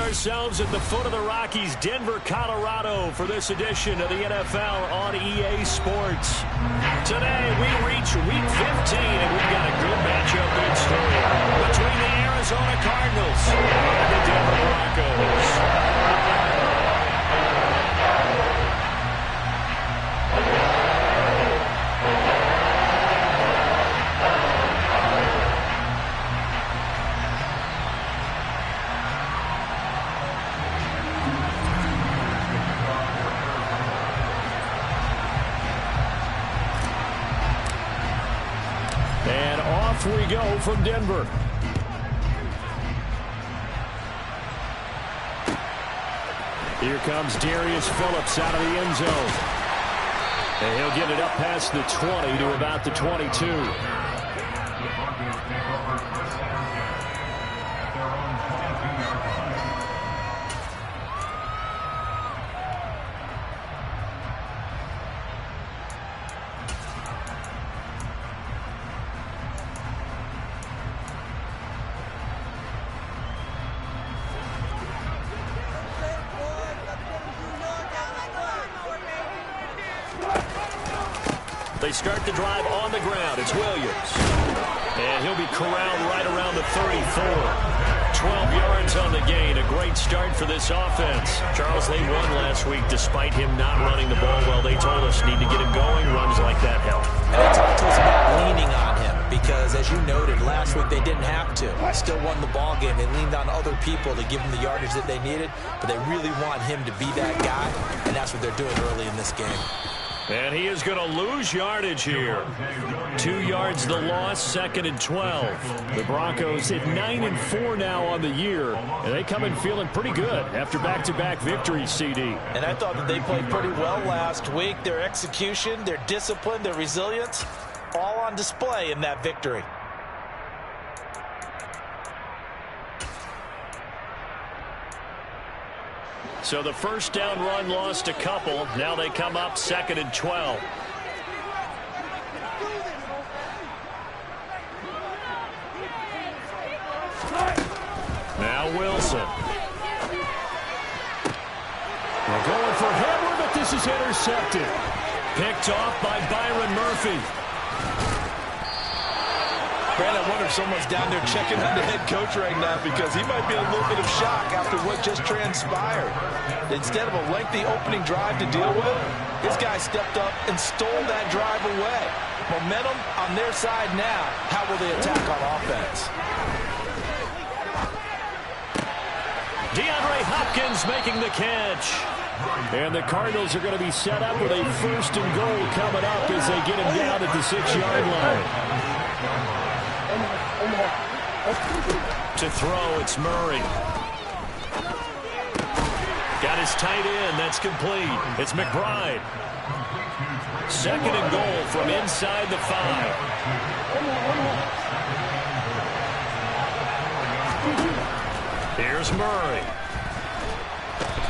ourselves at the foot of the Rockies, Denver, Colorado, for this edition of the NFL on EA Sports. Today, we reach Week 15, and we've got a good matchup in store between the Arizona Cardinals and the Denver Broncos. And off we go from Denver. Here comes Darius Phillips out of the end zone. And he'll get it up past the 20 to about the 22. They start the drive on the ground. It's Williams. And he'll be corralled right around the 34. 12 yards on the gain. A great start for this offense. Charles, they won last week despite him not running the ball well. They told us need to get him going. Runs like that help. And they talked to us about leaning on him because, as you noted, last week they didn't have to. Still won the ball game. They leaned on other people to give them the yardage that they needed, but they really want him to be that guy, and that's what they're doing early in this game. And he is going to lose yardage here. 2 yards the loss, 2nd and 12. The Broncos hit 9-4 now on the year, and they come in feeling pretty good after back-to-back victories, CD. And I thought that they played pretty well last week. Their execution, their discipline, their resilience, all on display in that victory. So the first down run lost a couple. Now they come up 2nd and 12. Now Wilson. They're going for Hamler, but this is intercepted. Picked off by Byron Murphy. Brandon, I wonder if someone's down there checking on the head coach right now because he might be in a little bit of shock after what just transpired. Instead of a lengthy opening drive to deal with, this guy stepped up and stole that drive away. Momentum on their side now. How will they attack on offense? DeAndre Hopkins making the catch. And the Cardinals are going to be set up with a 1st and goal coming up as they get him down at the 6-yard line. To throw, it's Murray. Got his tight end. That's complete. It's McBride. 2nd and goal from inside the 5. Here's Murray.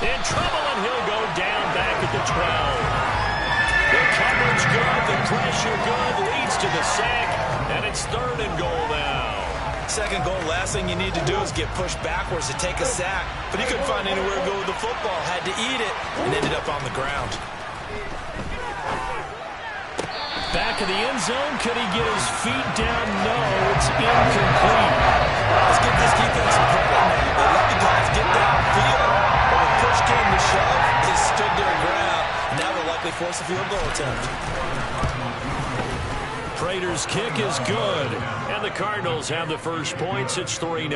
In trouble, and he'll go down back at the 12. The coverage good, the pressure good, leads to the sack, and it's 3rd and goal now. 2nd goal, last thing you need to do is get pushed backwards to take a sack. But he couldn't find anywhere to go with the football. Had to eat it and ended up on the ground. Back in the end zone. Could he get his feet down? No, it's incomplete. Let's give this defense some credit. They let the guys get downfield. But when push came to shove, they stood their ground. Now they'll likely force a field goal attempt. Prater's kick is good. And the Cardinals have the first points. It's 3-0.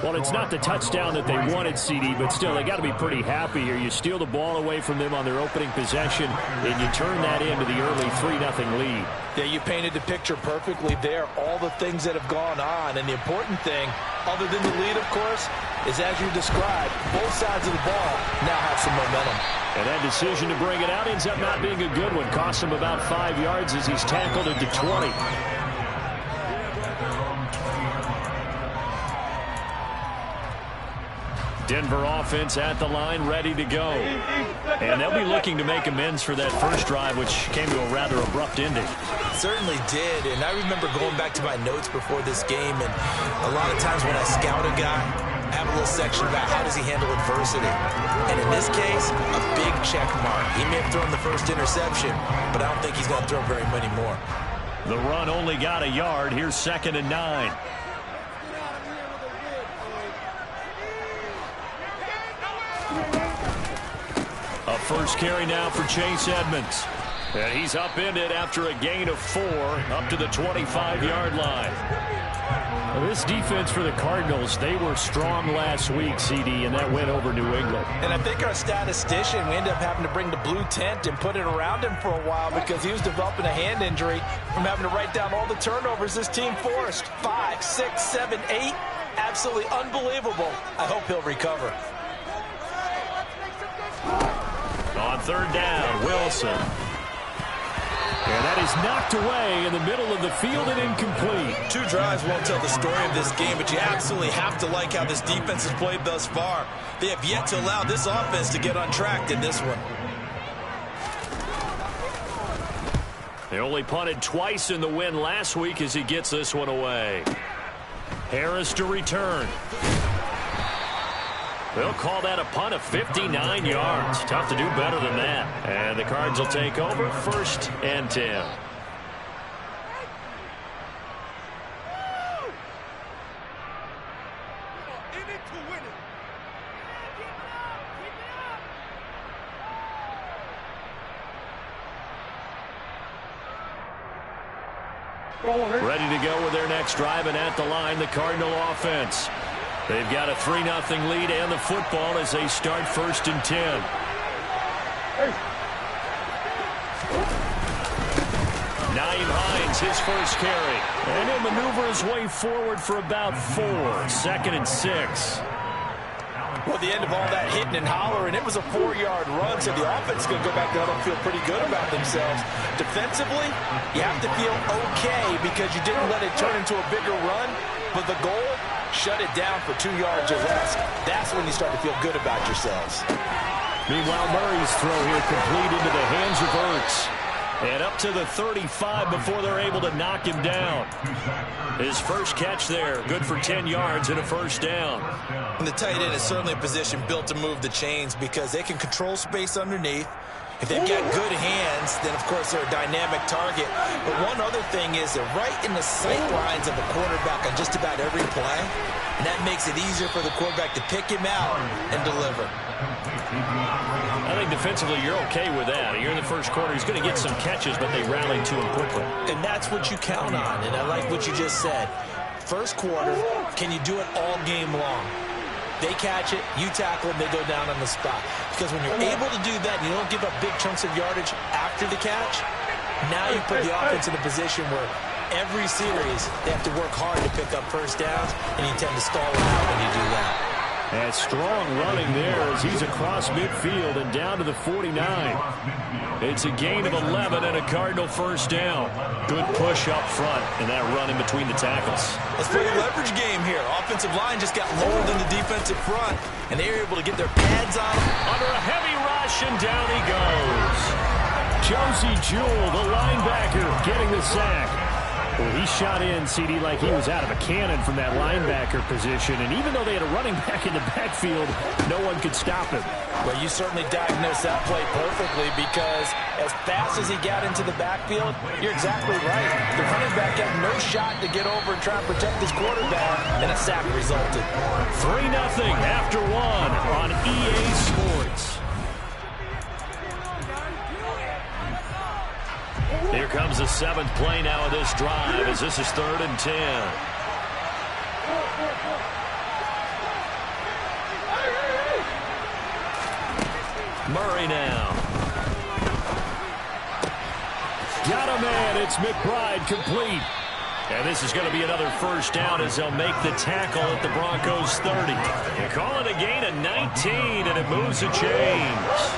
Well, it's not the touchdown that they wanted, CD, but still, they got to be pretty happy here. You steal the ball away from them on their opening possession, and you turn that into the early 3-0 lead. Yeah, you painted the picture perfectly there. All the things that have gone on. And the important thing, other than the lead, of course, is as you described, both sides of the ball now have some momentum. And that decision to bring it out ends up not being a good one. Costs him about 5 yards as he's tackled into 20. Denver offense at the line, ready to go. And they'll be looking to make amends for that first drive, which came to a rather abrupt ending. Certainly did, and I remember going back to my notes before this game, and a lot of times when I scout a guy, have a little section about how does he handle adversity. And in this case, a big check mark. He may have thrown the first interception, but I don't think he's going to throw very many more. The run only got a yard. Here's 2nd and 9. A first carry now for Chase Edmonds. And he's upended after a gain of 4 up to the 25-yard line. Well, this defense for the Cardinals, they were strong last week, CD, and that went over New England. And I think our statistician, we ended up having to bring the blue tent and put it around him for a while because he was developing a hand injury from having to write down all the turnovers this team forced. 5, 6, 7, 8. Absolutely unbelievable. I hope he'll recover. On 3rd down, Wilson. And that is knocked away in the middle of the field and incomplete. 2 drives won't tell the story of this game, but you absolutely have to like how this defense has played thus far. They have yet to allow this offense to get untracked in this one. They only punted twice in the win last week as he gets this one away. Harris to return. They'll call that a punt of 59 yards. Tough to do better than that. And the Cards will take over 1st and 10. Ready to go with their next drive, and at the line, the Cardinal offense. They've got a 3-0 lead and the football as they start 1st and 10. Nyheim Hines, his first carry. And he'll maneuver his way forward for about 4. 2nd and 6. Well, at the end of all that hitting and hollering, it was a 4-yard run, so the offense is going to go back down and feel pretty good about themselves. Defensively, you have to feel okay because you didn't let it turn into a bigger run, but the goal, shut it down for 2 yards or less. That's when you start to feel good about yourselves. Meanwhile, Murray's throw here complete into the hands of Ertz. And up to the 35 before they're able to knock him down. His first catch there, good for 10 yards and a 1st down. And the tight end is certainly a position built to move the chains because they can control space underneath. If they've got good hands, then, of course, they're a dynamic target. But one other thing is they're right in the sight lines of the quarterback on just about every play. And that makes it easier for the quarterback to pick him out and deliver. I think defensively you're okay with that. You're in the first quarter. He's going to get some catches, but they rallied to him quickly. And that's what you count on. And I like what you just said. First quarter, can you do it all game long? They catch it, you tackle them, they go down on the spot. Because when you're able to do that and you don't give up big chunks of yardage after the catch, now you put the offense in a position where every series they have to work hard to pick up 1st downs, and you tend to stall them out when you do that. And strong running there as he's across midfield and down to the 49. It's a gain of 11 and a Cardinal 1st down. Good push up front and that run in between the tackles. Let's play a leverage game here. Offensive line just got lulled in the defensive front, and they were able to get their pads on him. Under a heavy rush, and down he goes. Josie Jewell, the linebacker, getting the sack. Well, he shot in, CD, like he was out of a cannon from that linebacker position. And even though they had a running back in the backfield, no one could stop him. Well, you certainly diagnosed that play perfectly because as fast as he got into the backfield, you're exactly right. The running back had no shot to get over and try and protect his quarterback, and a sack resulted. 3-0 after 1 on EA Sports. Here comes the 7th play now of this drive as this is 3rd and 10. Murray now. Got a man. It's McBride complete. And this is going to be another 1st down as they'll make the tackle at the Broncos 30. They call it a gain of 19, and it moves the chains.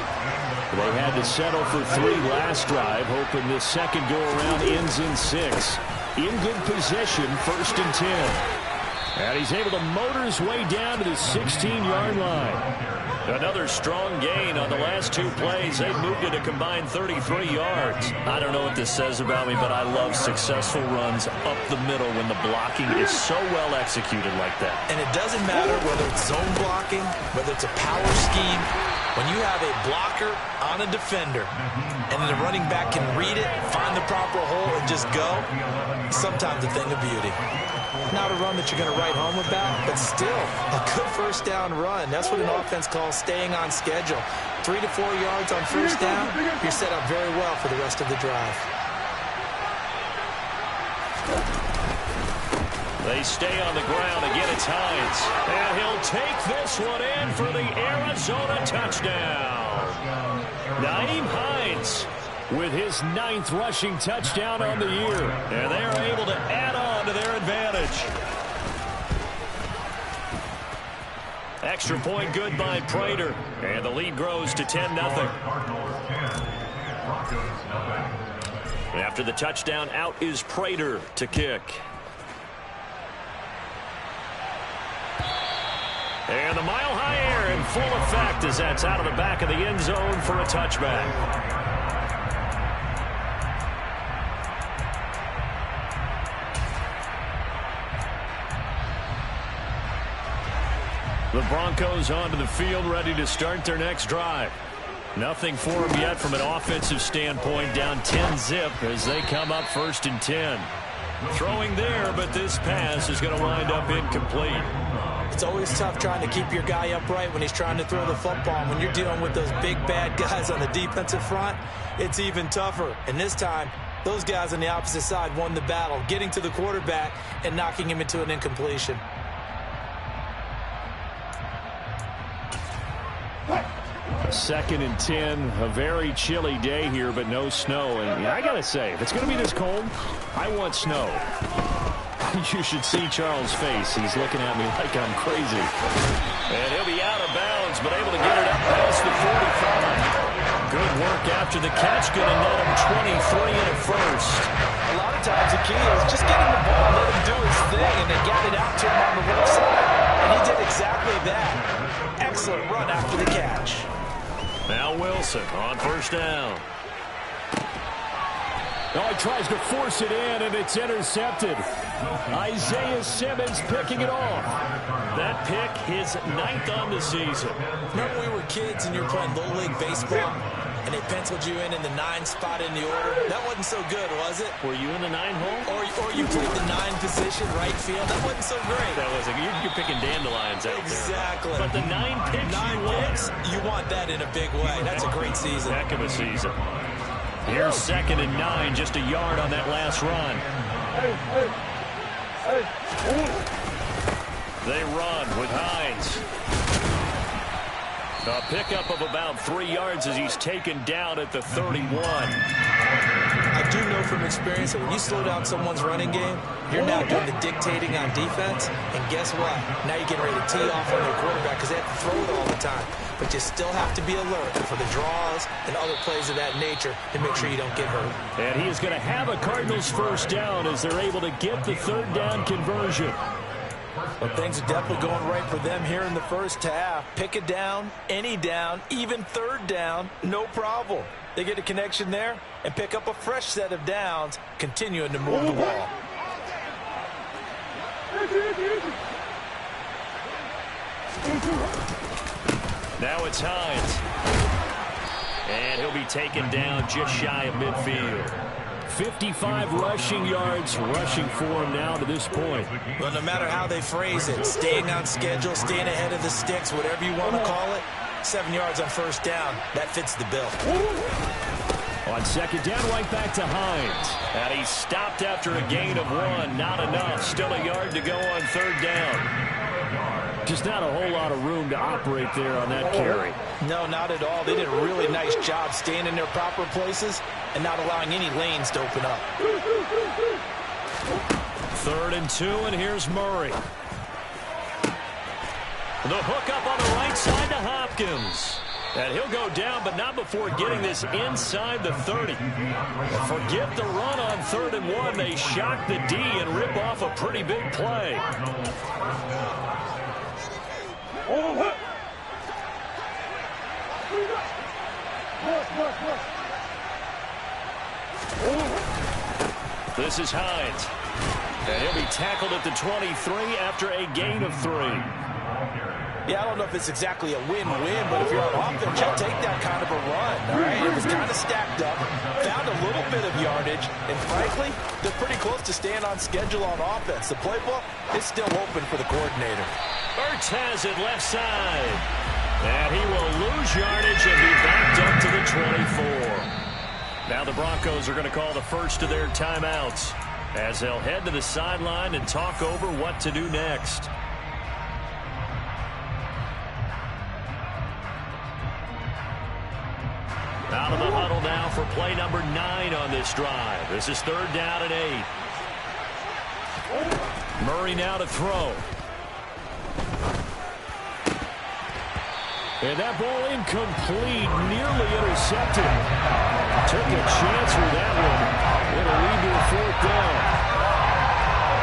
They had to settle for 3 last drive, hoping this second go-around ends in 6. In good position, 1st and 10. And he's able to motor his way down to the 16-yard line. Another strong gain on the last 2 plays. They've moved it a combined 33 yards. I don't know what this says about me, but I love successful runs up the middle when the blocking is so well executed like that. And it doesn't matter whether it's zone blocking, whether it's a power scheme. When you have a blocker on a defender and the running back can read it, find the proper hole, and just go, sometimes a thing of beauty. Not a run that you're going to write home about, but still a good first down run. That's what an offense calls staying on schedule. 3 to 4 yards on first down, you're set up very well for the rest of the drive. They stay on the ground. Again, it's Hines. And he'll take this one in for the Arizona touchdown. Nyheim Hines with his 9th rushing touchdown on the year. And they are able to add on to their advantage. Extra point good by Prater. And the lead grows to 10-0. After the touchdown, out is Prater to kick. And the mile-high air in full effect as that's out of the back of the end zone for a touchback. The Broncos onto the field, ready to start their next drive. Nothing for them yet from an offensive standpoint, down 10-zip as they come up 1st and 10. Throwing there, but this pass is going to wind up incomplete. It's always tough trying to keep your guy upright when he's trying to throw the football. When you're dealing with those big, bad guys on the defensive front, it's even tougher. And this time, those guys on the opposite side won the battle, getting to the quarterback and knocking him into an incompletion. Second and 10, a very chilly day here, but no snow. And I got to say, if it's going to be this cold, I want snow. You should see Charles' face. He's looking at me like I'm crazy. And he'll be out of bounds, but able to get it up past the 45. Good work after the catch. Going to net him 23 and a first. A lot of times the key is just get him the ball, let him do his thing, and they got it out to him on the left side. And he did exactly that. Excellent run after the catch. Now Wilson on first down. Oh, he tries to force it in, and it's intercepted. Isaiah Simmons picking it off. That pick, his 9th on the season. Remember we were kids and you were playing Little League Baseball, and they penciled you in the 9 spot in the order? That wasn't so good, was it? Were you in the 9 hole? Or you played the 9 position, right field? That wasn't so great. That wasn't. You're picking dandelions out exactly. there. But the 9 picks, you want that in a big way. That's a great season. Heck of a season. Here's 2nd and 9, just a yard on that last run. They run with Hines. A pickup of about 3 yards as he's taken down at the 31. I do know from experience that when you slow down someone's running game, you're now doing the dictating on defense. And guess what? Now you're getting ready to tee off on their quarterback because they have to throw it all the time. But you still have to be alert for the draws and other plays of that nature to make sure you don't get hurt. And he is going to have a Cardinals first down as they're able to get the 3rd down conversion. But things are definitely going right for them here in the first half. Pick it down, any down, even 3rd down, no problem. They get a connection there and pick up a fresh set of downs, continuing to move the ball. Now it's Hines. And he'll be taken down just shy of midfield. 55 rushing yards rushing for him now to this point. Well, no matter how they phrase it, staying on schedule, staying ahead of the sticks, whatever you want to call it, 7 yards on first down, that fits the bill. On 2nd down, right back to Hines. And he stopped after a gain of 1. Not enough. Still a yard to go on 3rd down. Just not a whole lot of room to operate there on that carry. No, not at all. They did a really nice job staying in their proper places and not allowing any lanes to open up. 3rd and 2, and here's Murray. The hook up on the right side to Hopkins. And he'll go down, but not before getting this inside the 30. Forget the run on 3rd and 1. They shock the D and rip off a pretty big play. This is Hines. And he'll be tackled at the 23 after a gain of 3. Yeah, I don't know if it's exactly a win-win, but if you're on offense, you'll take that kind of a run, all right? It was kind of stacked up, found a little bit of yardage, and frankly, they're pretty close to staying on schedule on offense. The playbook is still open for the coordinator. Ertz has it left side. And he will lose yardage and be backed up to the 24. Now the Broncos are going to call the first of their timeouts as they'll head to the sideline and talk over what to do next. Out of the huddle now for play number 9 on this drive. This is 3rd down and 8. Murray now to throw. And that ball incomplete, nearly intercepted. Took a chance with that one. It'll lead to a 4th down.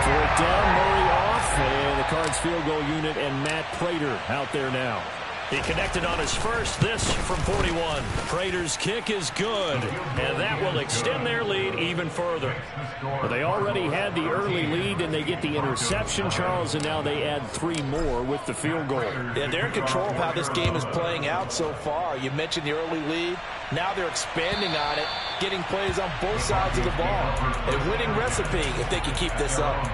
4th down, Murray off, and the Cards field goal unit and Matt Prater out there now. He connected on his first, this from 41. Prater's kick is good, and that will extend their lead even further. Well, they already had the early lead, and they get the interception, Charles, and now they add 3 more with the field goal. Yeah, they're in control of how this game is playing out so far. You mentioned the early lead. Now they're expanding on it, getting plays on both sides of the ball. A winning recipe if they can keep this up.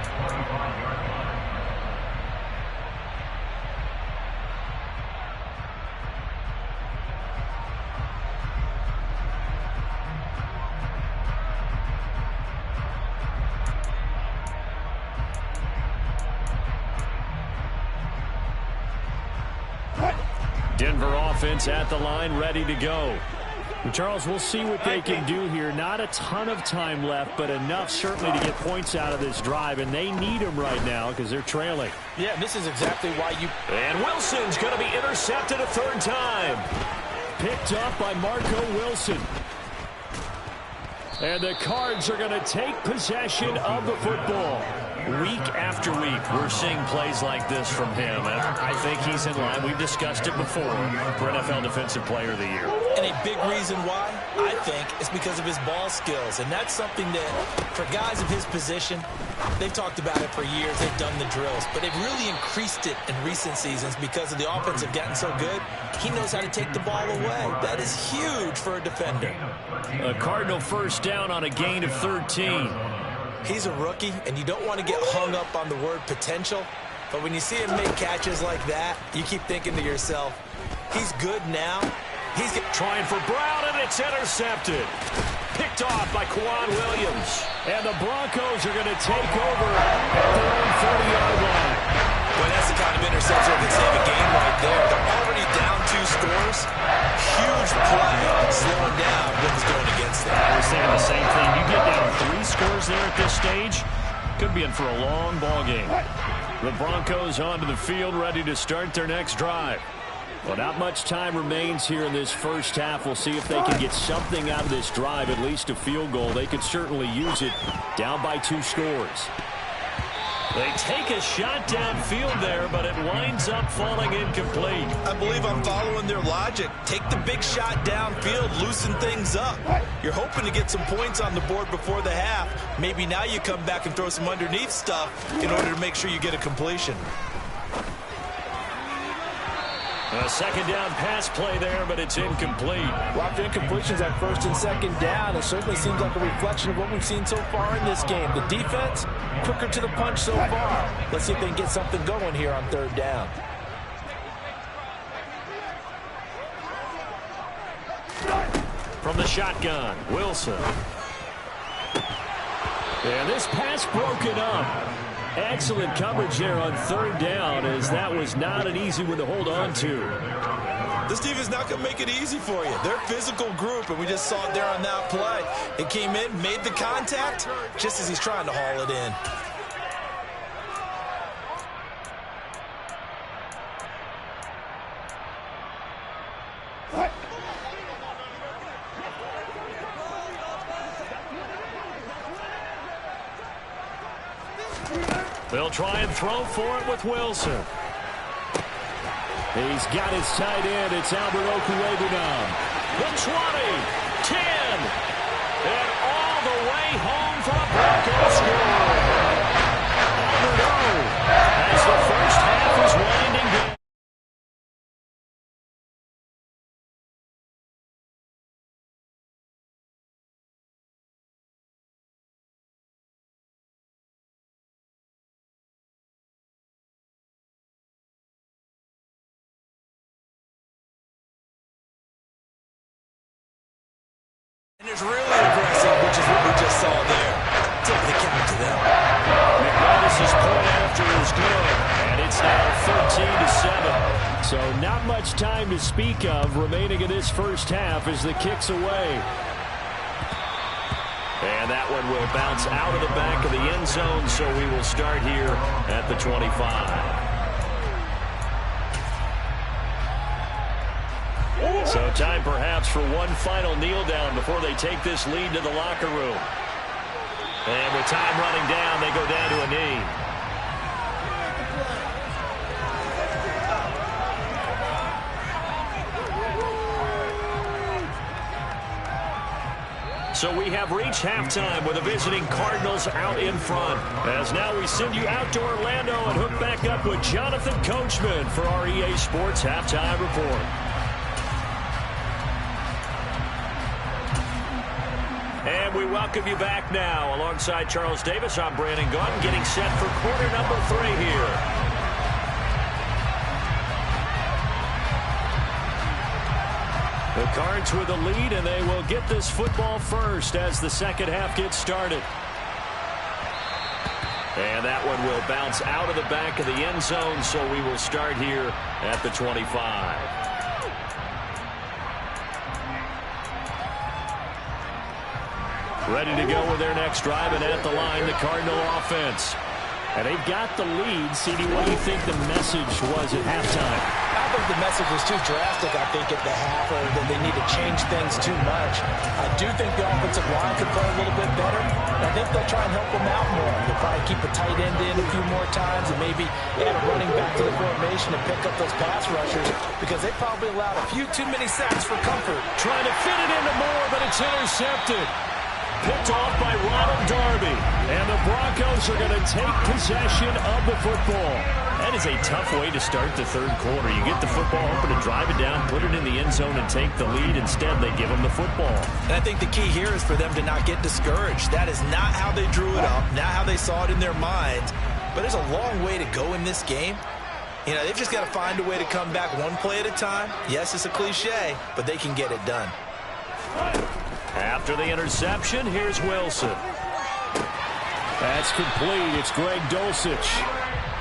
Denver offense at the line, ready to go. Charles, we'll see what they can do here. Not a ton of time left, but enough certainly to get points out of this drive, and they need them right now because they're trailing. Yeah, this is exactly why you... And Wilson's going to be intercepted a 3rd time. Picked up by Marco Wilson. And the Cards are going to take possession of the football. Week after week, we're seeing plays like this from him. And I think he's in line. We've discussed it before for NFL Defensive Player of the Year. And a big reason why, I think, is because of his ball skills. And that's something that, for guys of his position, they've talked about it for years. They've done the drills. But they've really increased it in recent seasons because of the offense have gotten so good. He knows how to take the ball away. That is huge for a defender. A Cardinal first down on a gain of 13. He's a rookie, and you don't want to get hung up on the word potential. But when you see him make catches like that, you keep thinking to yourself, he's good now. He's trying for Brown, and it's intercepted. Picked off by Quan Williams. And the Broncos are going to take over at their own 30-yard line. Well, that's the kind of interception that can save a game right there. They're already down 2 scores. Huge play, slowing down what was going against them. I was saying the same thing. You get down 3 scores there at this stage, could be in for a long ball game. The Broncos onto the field, ready to start their next drive. Well, not much time remains here in this first half. We'll see if they can get something out of this drive, at least a field goal. They could certainly use it, down by 2 scores. They take a shot downfield there, but it winds up falling incomplete. I believe I'm following their logic. Take the big shot downfield, loosen things up. You're hoping to get some points on the board before the half. Maybe now you come back and throw some underneath stuff in order to make sure you get a completion. A 2nd down pass play there, but it's incomplete. Lots of incompletions at 1st and 2nd down. It certainly seems like a reflection of what we've seen so far in this game. The defense, quicker to the punch so far. Let's see if they can get something going here on 3rd down. From the shotgun, Wilson. And this pass broken up. Excellent coverage there on 3rd down, as that was not an easy one to hold on to. This team is not going to make it easy for you. They're a physical group, and we just saw it there on that play. It came in, made the contact, just as he's trying to haul it in. They'll try and throw for it with Wilson. He's got his tight end. It's Albert Okwuegbunam. The 20, 10, and all the way home for a Broncos score. Albert O, as the first half is winding down. And it's really aggressive, which is what we just saw there. Tip the cap to them. McManus's point after is good, and it's now 13-7. So not much time to speak of remaining in this first half as the kick's away. And that one will bounce out of the back of the end zone, so we will start here at the 25. So time perhaps for one final kneel down before they take this lead to the locker room. And with time running down, they go down to a knee. So we have reached halftime with the visiting Cardinals out in front. As now we send you out to Orlando and hook back up with Jonathan Coachman for our EA Sports Halftime Report. And we welcome you back now. Alongside Charles Davis, I'm Brandon Gaudin, getting set for quarter number 3 here. The Cards with the lead, and they will get this football first as the second half gets started. And that one will bounce out of the back of the end zone, so we will start here at the 25. Ready to go with their next drive, and at the line, the Cardinal offense. And they've got the lead. CD, what do you think the message was at halftime? I think the message was too drastic, I think, at the half, or that they need to change things too much. I do think the offensive line could play a little bit better. I think they'll try and help them out more. They'll probably keep a tight end in a few more times and maybe add a running back to the formation and pick up those pass rushers because they probably allowed a few too many sacks for comfort. Trying to fit it into Moore, but it's intercepted. Picked off by Ronald Darby. And the Broncos are going to take possession of the football. That is a tough way to start the third quarter. You get the football, hoping to drive it down, put it in the end zone, and take the lead. Instead, they give them the football. And I think the key here is for them to not get discouraged. That is not how they drew it up, not how they saw it in their minds. But there's a long way to go in this game. You know, they've just got to find a way to come back one play at a time. Yes, it's a cliche, but they can get it done. After the interception, here's Wilson. That's complete. It's Greg Dulcich.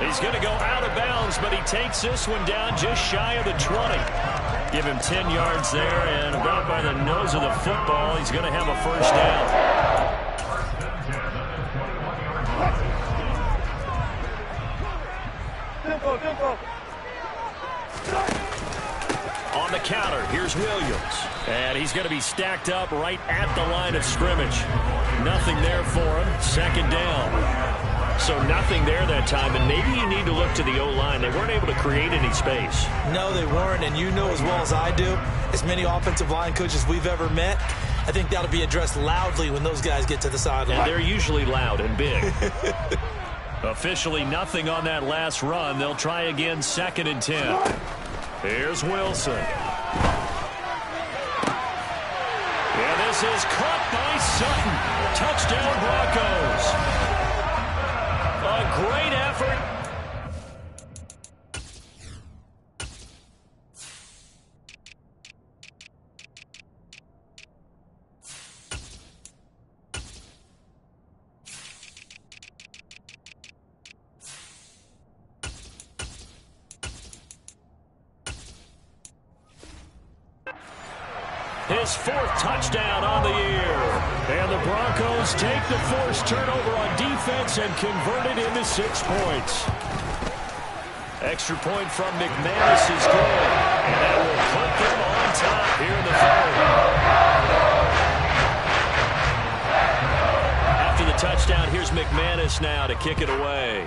He's going to go out of bounds, but he takes this one down just shy of the 20. Give him 10 yards there, and about by the nose of the football, he's going to have a first down. On the counter, here's Williams. And he's going to be stacked up right at the line of scrimmage. Nothing there for him. Second down. So nothing there that time, and maybe you need to look to the O-line. They weren't able to create any space. No, they weren't, and you know as well as I do, as many offensive line coaches we've ever met, I think that'll be addressed loudly when those guys get to the sideline. And they're usually loud and big. Officially nothing on that last run. They'll try again, 2nd and 10. Here's Wilson. And this is caught by Sutton. Touchdown Broncos. A great effort. His 4th touchdown on the year. And the Broncos take the forced turnover on defense and convert it into 6 points. Extra point from McManus is good. And that will put them on top here in the 3rd. After the touchdown, here's McManus now to kick it away.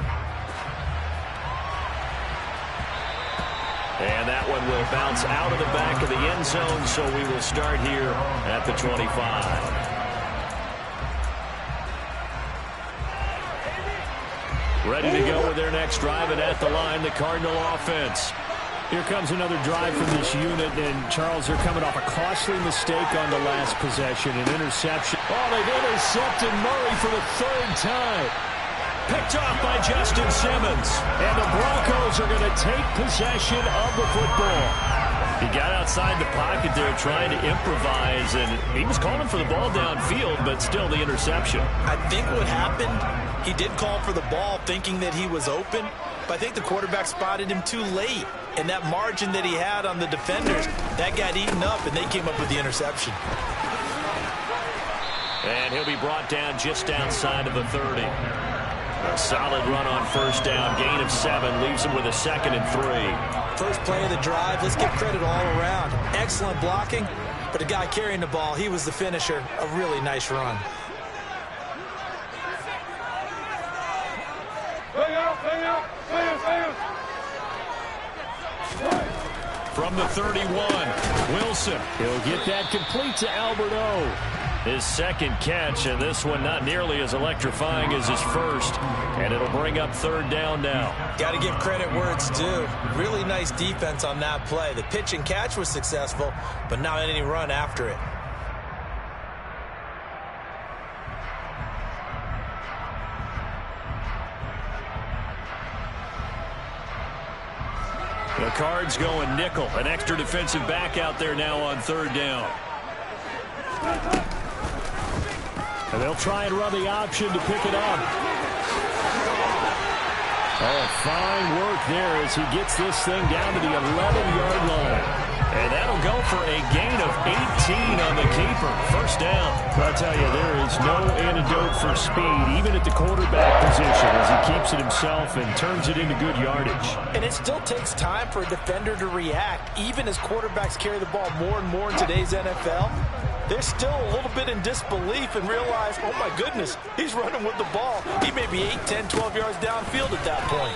And that one will bounce out of the back of the end zone, so we will start here at the 25. Ready to go with their next drive, and at the line, the Cardinal offense. Here comes another drive from this unit, and Charles, they're coming off a costly mistake on the last possession, an interception. Oh, they've intercepted Murray for the third time. Picked off by Justin Simmons. And the Broncos are going to take possession of the football. He got outside the pocket there trying to improvise, and he was calling for the ball downfield, but still the interception. I think what happened, he did call for the ball thinking that he was open, but I think the quarterback spotted him too late. And that margin that he had on the defenders, that got eaten up, and they came up with the interception. And he'll be brought down just outside of the 30. A solid run on first down. Gain of 7 leaves him with a 2nd and 3. First play of the drive. Let's give credit all around. Excellent blocking, but the guy carrying the ball, he was the finisher. A really nice run. From the 31, Wilson. He'll get that complete to Albert O. His second catch, and this one not nearly as electrifying as his first. And it'll bring up third down now. Got to give credit where it's due. Really nice defense on that play. The pitch and catch was successful, but not any run after it. The Cards going nickel. An extra defensive back out there now on third down. And they'll try and run the option to pick it up. Oh, fine work there as he gets this thing down to the 11-yard line. And that'll go for a gain of 18 on the keeper. First down. I'll tell you, there is no antidote for speed, even at the quarterback position, as he keeps it himself and turns it into good yardage. And it still takes time for a defender to react, even as quarterbacks carry the ball more and more in today's NFL. They're still a little bit in disbelief and realize, oh my goodness, he's running with the ball. He may be 8, 10, 12 yards downfield at that point.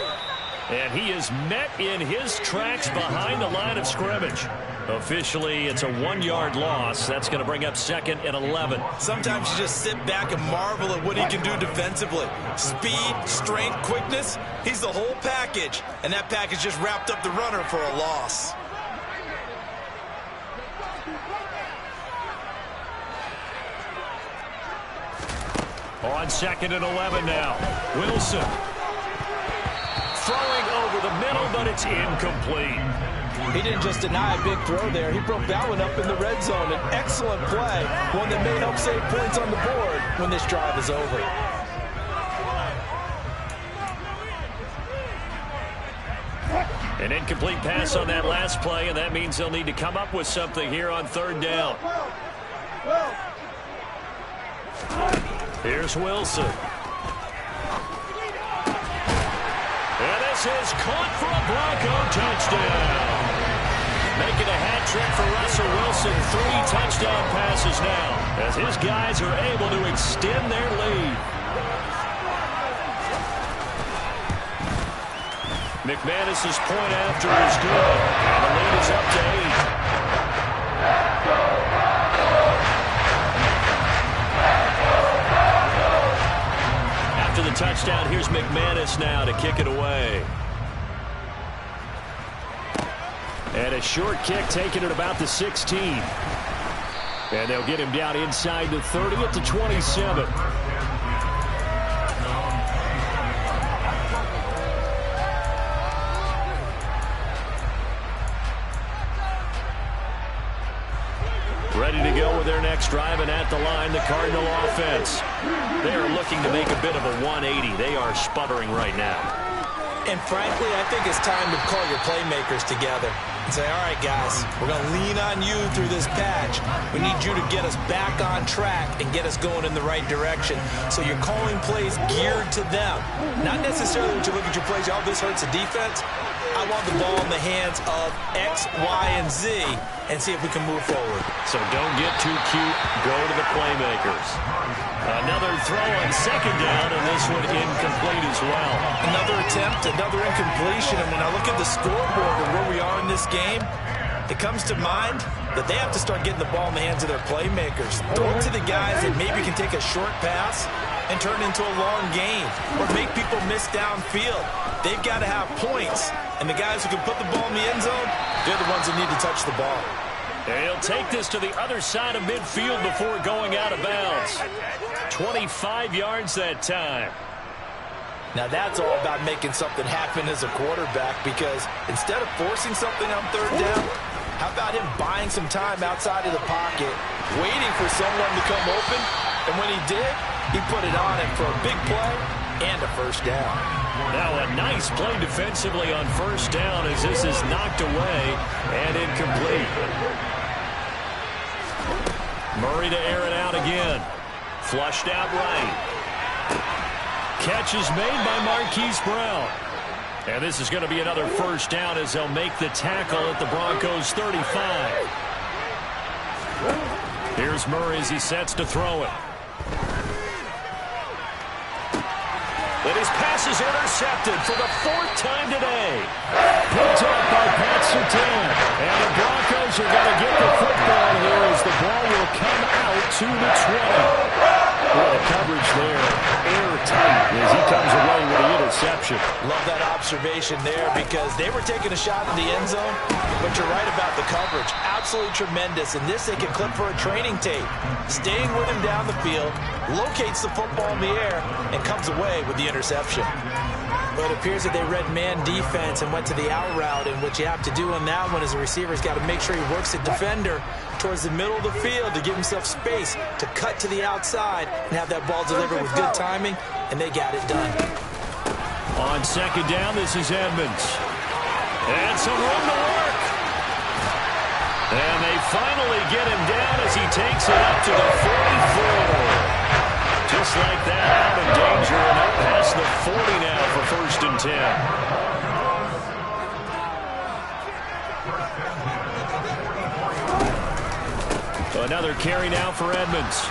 And he is met in his tracks behind the line of scrimmage. Officially, it's a 1-yard loss. That's going to bring up 2nd and 11. Sometimes you just sit back and marvel at what he can do defensively. Speed, strength, quickness, he's the whole package. And that package just wrapped up the runner for a loss. On 2nd and 11 now. Wilson. Throwing over the middle, but it's incomplete. He didn't just deny a big throw there. He broke that one up in the red zone. An excellent play. One that may help save points on the board when this drive is over. An incomplete pass on that last play, and that means they'll need to come up with something here on third down. Here's Wilson. And this is caught for a Bronco touchdown. Making a hat trick for Russell Wilson. 3 touchdown passes now as his guys are able to extend their lead. McManus's point after is good. And the lead is up to 8. After the touchdown, here's McManus now to kick it away. And a short kick taken at about the 16. And they'll get him down inside the 30 at the 27. Ready to go with their next drive, and at the line, the Cardinal offense. They are looking to make a bit of a 180. They are sputtering right now. And frankly, I think it's time to call your playmakers together and say, all right, guys, we're going to lean on you through this patch. We need you to get us back on track and get us going in the right direction. So you're calling plays geared to them. Not necessarily when you look at your plays, oh, this hurts the defense. I want the ball in the hands of X, Y, and Z and see if we can move forward. So don't get too cute. Go to the playmakers. Another throw on second down, and this one incomplete as well. Another attempt, another incompletion. And when I look at the scoreboard and where we are in this game, it comes to mind that they have to start getting the ball in the hands of their playmakers. Throw it to the guys that maybe can take a short pass and turn into a long game or make people miss downfield. They've got to have points, and the guys who can put the ball in the end zone, they're the ones that need to touch the ball. He'll take this to the other side of midfield before going out of bounds. 25 yards that time. Now that's all about making something happen as a quarterback, because instead of forcing something on third down, how about him buying some time outside of the pocket, waiting for someone to come open, and when he did, he put it on him for a big play and a first down. Now a nice play defensively on first down as this is knocked away and incomplete. Murray to air it out again. Flushed out right. Catch is made by Marquise Brown. And this is going to be another first down as they'll make the tackle at the Broncos 35. Here's Murray as he sets to throw it. And his pass is intercepted for the fourth time today. Picked up by Pat Surtain. And the Broncos are going to get the football here as the ball will come out to the 20. What a coverage there. Airtight as he comes away with the interception. Love that observation there, because they were taking a shot in the end zone, but you're right about the coverage. Absolutely tremendous. And this they can clip for a training tape. Staying with him down the field, locates the football in the air, and comes away with the interception. But it appears that they read man defense and went to the out route, and what you have to do on that one is the receiver's got to make sure he works the defender towards the middle of the field to give himself space to cut to the outside and have that ball delivered with good timing, and they got it done. On second down, this is Edmonds. And some room to work. And they finally get him down as he takes it up to the 44. Just like that, out of danger and up past the 40 now for first and 10. Another carry now for Edmonds.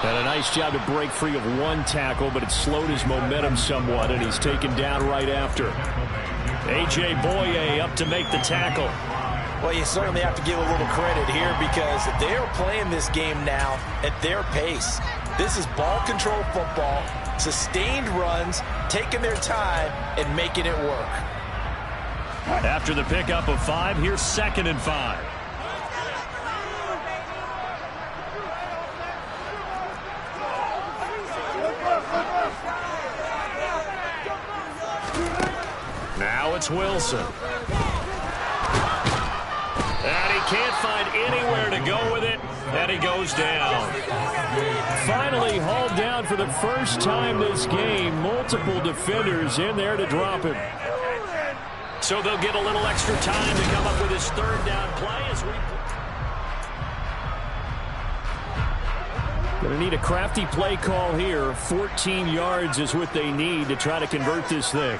And a nice job to break free of one tackle, but it slowed his momentum somewhat, and he's taken down right after. A.J. Boye up to make the tackle. Well, you certainly have to give a little credit here, because they're playing this game now at their pace. This is ball control football, sustained runs, taking their time, and making it work. After the pickup of 5, here's second and 5. Now it's Wilson. And he can't find anywhere to go with it, and he goes down. Finally hauled down for the first time this game. Multiple defenders in there to drop him. So they'll get a little extra time to come up with his third down play as we... Going to need a crafty play call here. 14 yards is what they need to try to convert this thing.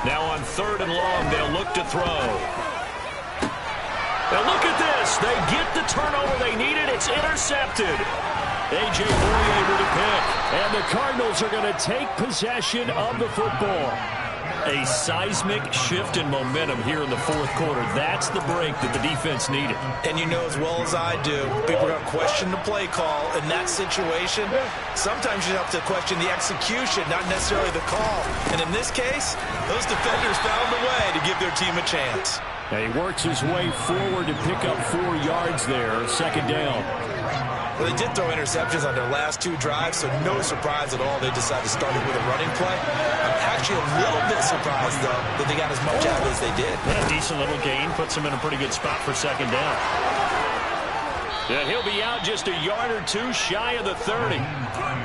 Now on third and long, they'll look to throw. Now look at this. They get the turnover they needed. It's intercepted. A.J. Boye with a pick. And the Cardinals are going to take possession of the football. A seismic shift in momentum here in the fourth quarter. That's the break that the defense needed. And you know as well as I do, people are going to question the play call in that situation. Sometimes you have to question the execution, not necessarily the call. And in this case, those defenders found a way to give their team a chance. Now he works his way forward to pick up 4 yards there, second down. Well, they did throw interceptions on their last 2 drives, so no surprise at all they decided to start it with a running play. I'm actually a little bit surprised, though, that they got as much out as they did. Yeah, decent little gain. Puts him in a pretty good spot for second down. Yeah, he'll be out just a yard or 2 shy of the 30.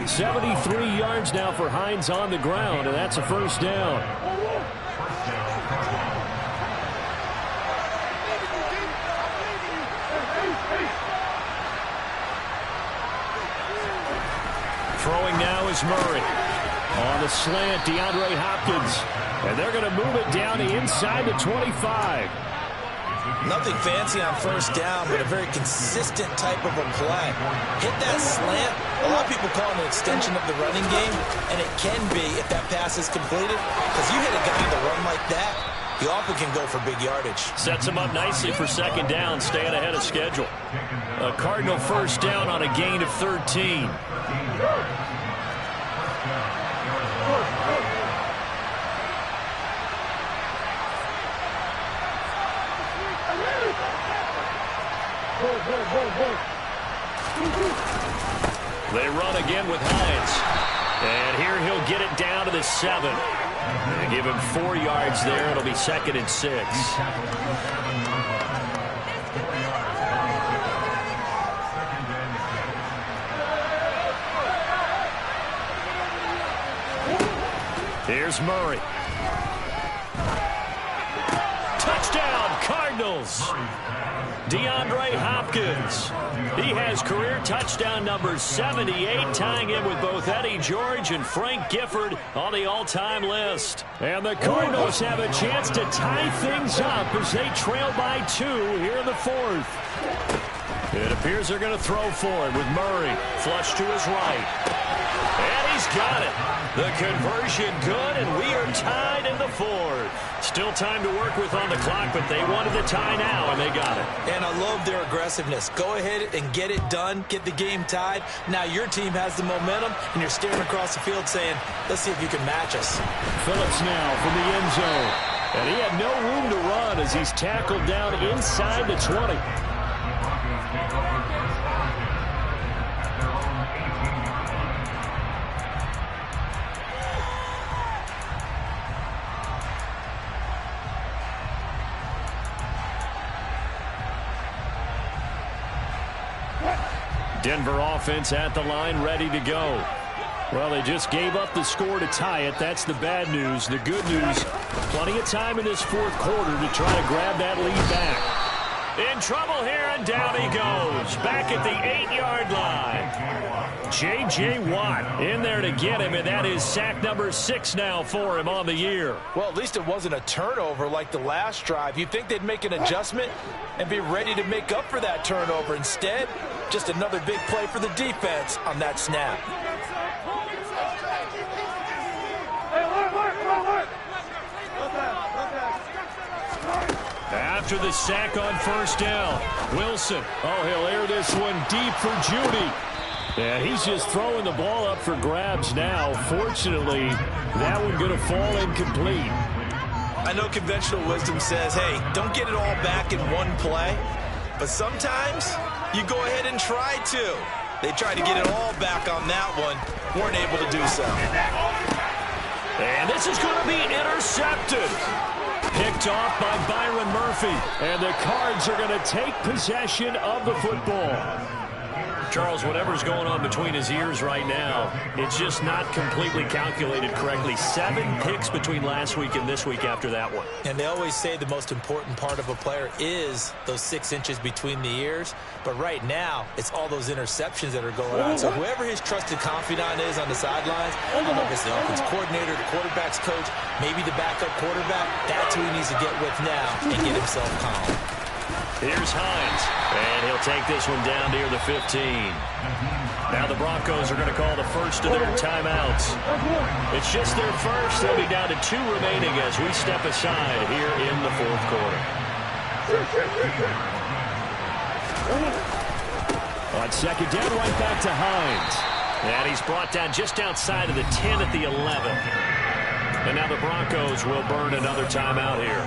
73 yards now for Hines on the ground, and that's a first down. Throwing now is Murray. On the slant, DeAndre Hopkins. And they're going to move it down inside the 25. Nothing fancy on first down, but a very consistent type of a play. Hit that slant. A lot of people call it an extension of the running game, and it can be if that pass is completed. Because you hit a guy on the run like that, he often can go for big yardage. Sets him up nicely for second down, staying ahead of schedule. A Cardinal first down on a gain of 13. They run again with Hines. And here he'll get it down to the 7. They give him 4 yards there. It'll be 2nd and 6. Here's Murray. Touchdown, Cardinals. DeAndre Hopkins. He has career touchdown number 78, tying him with both Eddie George and Frank Gifford on the all-time list. And the Cardinals have a chance to tie things up as they trail by 2 here in the 4th. It appears they're going to throw for it with Murray. Flush to his right. And he's got it. The conversion good, and we are tied in the 4th. Still time to work with on the clock, but they wanted the tie now, and they got it. And I love their aggressiveness. Go ahead and get it done. Get the game tied. Now your team has the momentum, and you're staring across the field saying, let's see if you can match us. Phillips now from the end zone. And he had no room to run as he's tackled down inside the 20. Denver offense at the line, ready to go. Well, they just gave up the score to tie it. That's the bad news. The good news, plenty of time in this 4th quarter to try to grab that lead back. In trouble here, and down he goes. Back at the 8-yard line. J.J. Watt in there to get him, and that is sack number 6 now for him on the year. Well, at least it wasn't a turnover like the last drive. You'd think they'd make an adjustment and be ready to make up for that turnover. Instead, just another big play for the defense on that snap. After the sack on first down, Wilson. Oh, he'll air this one deep for Judy. Yeah, he's just throwing the ball up for grabs now. Fortunately, that one going to fall incomplete. I know conventional wisdom says, hey, don't get it all back in one play. But sometimes you go ahead and try to. They tried to get it all back on that one. Weren't able to do so. And this is going to be intercepted. Picked off by Byron Murphy. And the Cards are going to take possession of the football. Charles, whatever's going on between his ears right now, it's just not completely calculated correctly. 7 picks between last week and this week after that one. And they always say the most important part of a player is those 6 inches between the ears. But right now, it's all those interceptions that are going on. So whoever his trusted confidant is on the sidelines, I don't know if it's the offense coordinator, the quarterback's coach, maybe the backup quarterback, that's who he needs to get with now and get himself calm. Here's Hines, and he'll take this one down near the 15. Now the Broncos are going to call the first of their timeouts. It's just their first. They'll be down to 2 remaining as we step aside here in the 4th quarter. On second down, right back to Hines. And he's brought down just outside of the 10 at the 11. And now the Broncos will burn another timeout here.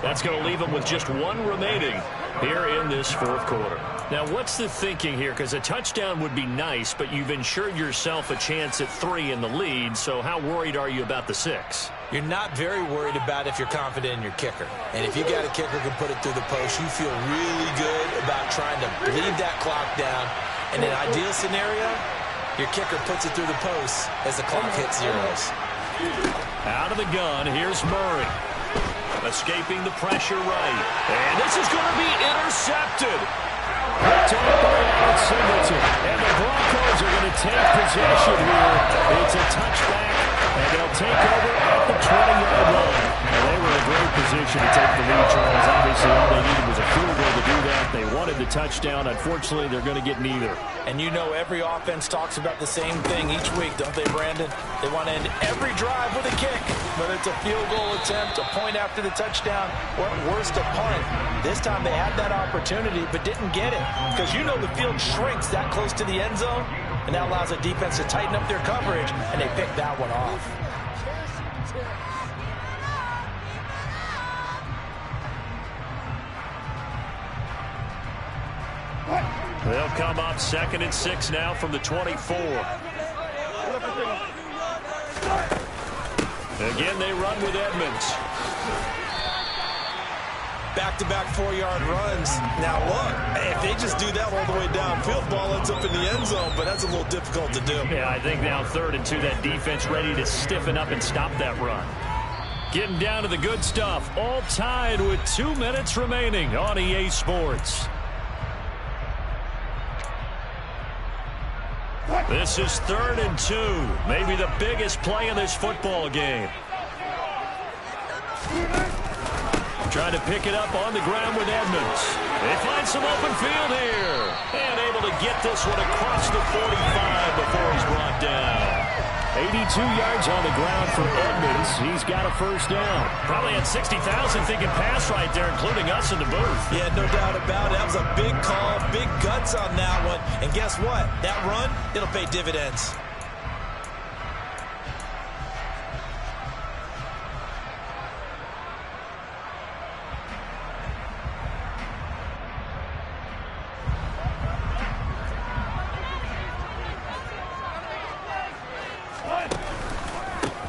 That's going to leave them with just 1 remaining here in this 4th quarter. Now, what's the thinking here? Because a touchdown would be nice, but you've ensured yourself a chance at 3 in the lead, so how worried are you about the 6? You're not very worried about if you're confident in your kicker. And if you got a kicker who can put it through the post, you feel really good about trying to bleed that clock down. In an ideal scenario, your kicker puts it through the post as the clock hits zeros. Out of the gun, here's Murray. Escaping the pressure right. And this is going to be intercepted. Picked off by Alex Singleton. And the Broncos are going to take possession here. It's a touchback And they'll take over at the 20-yard line. Well, they were in a great position to take the lead, Charles. Obviously, all they needed was a field goal to do that. They wanted the touchdown. Unfortunately, they're going to get neither. And you know every offense talks about the same thing each week, don't they, Brandon? They want to end every drive with a kick, whether it's a field goal attempt, a point after the touchdown, or at worst a punt. This time they had that opportunity but didn't get it because you know the field shrinks that close to the end zone, and that allows the defense to tighten up their coverage, and they picked that one off. They'll come up 2nd and 6 now from the 24. Again, they run with Edmonds. Back-to-back 4-yard runs. Now, look, if they just do that all the way downfield, ball ends up in the end zone, but that's a little difficult to do. Yeah, I think now 3rd and 2, that defense ready to stiffen up and stop that run. Getting down to the good stuff. All tied with 2 minutes remaining on EA Sports. This is 3rd and 2. Maybe the biggest play in this football game. Trying to pick it up on the ground with Edmonds. They find some open field here. And able to get this one across the 45 before he's brought down. 82 yards on the ground for Edmonds. He's got a first down. Probably had 60,000 thinking pass right there, including us in the booth. Yeah, no doubt about it. That was a big call, big guts on that one. And guess what? That run, it'll pay dividends.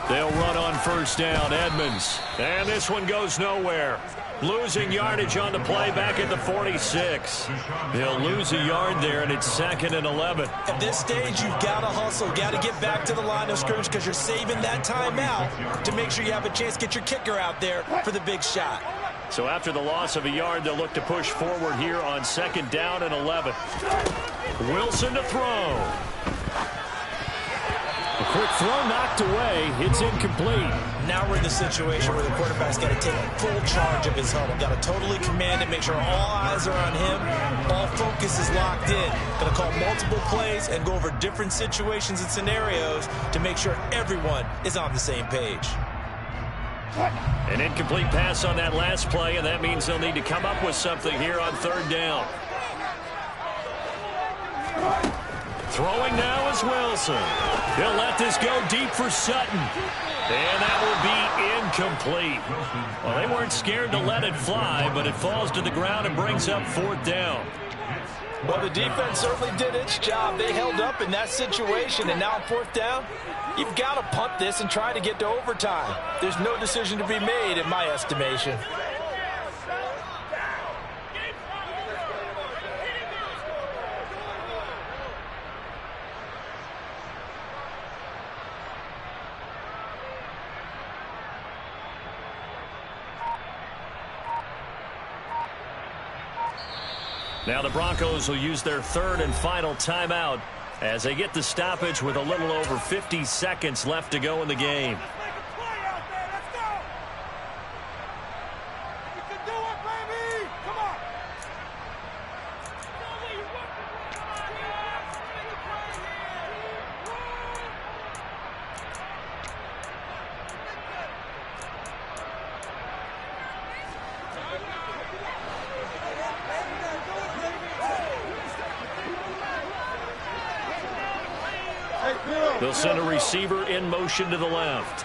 They'll run on first down, Edmonds. And this one goes nowhere. Losing yardage on the play back at the 46. They'll lose a yard there, and it's 2nd and 11. At this stage, you've got to hustle. Got to get back to the line of scrimmage because you're saving that timeout to make sure you have a chance to get your kicker out there for the big shot. So after the loss of a yard, they'll look to push forward here on 2nd down and 11. Wilson to throw. A quick throw knocked away. It's incomplete. Now we're in the situation where the quarterback's got to take full charge of his huddle. Got to totally command it, make sure all eyes are on him. All focus is locked in. Got to call multiple plays and go over different situations and scenarios to make sure everyone is on the same page. An incomplete pass on that last play, and that means they'll need to come up with something here on 3rd down. Throwing now is Wilson. He'll let this go deep for Sutton. And that will be incomplete. Well, they weren't scared to let it fly, but it falls to the ground and brings up 4th down. Well, the defense certainly did its job. They held up in that situation, and now on 4th down, you've got to punt this and try to get to overtime. There's no decision to be made, in my estimation. Now the Broncos will use their 3rd and final timeout as they get the stoppage with a little over 50 seconds left to go in the game. They'll send a receiver in motion to the left.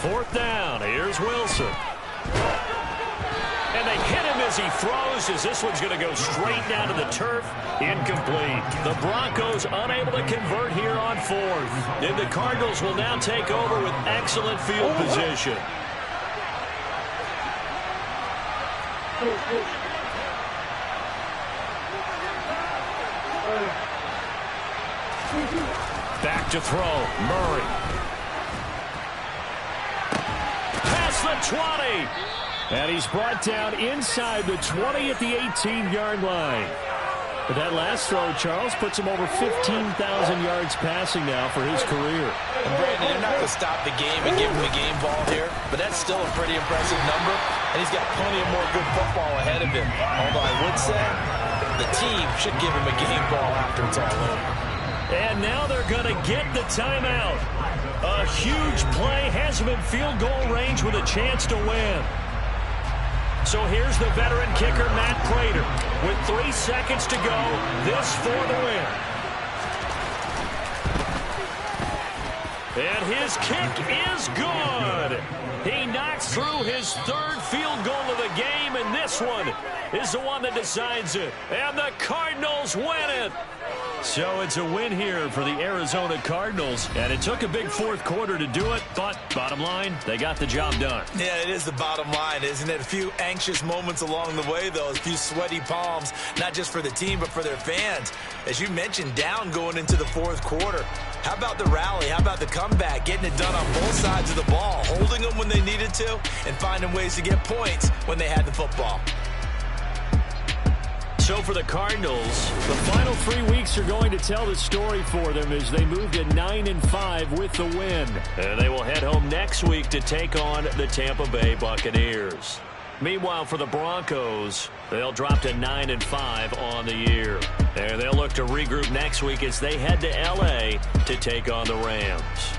Fourth down. Here's Wilson. And they hit him as he throws, as this one's going to go straight down to the turf. Incomplete. The Broncos unable to convert here on 4th. And the Cardinals will now take over with excellent field position. Back to throw. Murray. across the 20. And he's brought down inside the 20 at the 18-yard line. But that last throw, Charles, puts him over 15,000 yards passing now for his career. And Brandon, they're not going to stop the game and give him the game ball here, but that's still a pretty impressive number, and he's got plenty of more good football ahead of him. Although I would say the team should give him a game ball after it's all over. And now they're going to get the timeout. A huge play has him in field goal range with a chance to win. So here's the veteran kicker, Matt Prater. With 3 seconds to go, this for the win. And his kick is good. He knocks through his third field goal of the game, and this one is the one that decides it. And the Cardinals win it. So it's a win here for the Arizona Cardinals, and it took a big fourth quarter to do it, but bottom line, they got the job done. Yeah, it is the bottom line, isn't it? A few anxious moments along the way, though, a few sweaty palms, not just for the team, but for their fans. As you mentioned, down going into the fourth quarter. How about the rally? How about the comeback? Getting it done on both sides of the ball, holding them when they needed to, and finding ways to get points when they had the football. So for the Cardinals, the final 3 weeks are going to tell the story for them as they move to 9-5 with the win. And they will head home next week to take on the Tampa Bay Buccaneers. Meanwhile, for the Broncos, they'll drop to 9-5 on the year. And they'll look to regroup next week as they head to L.A. to take on the Rams.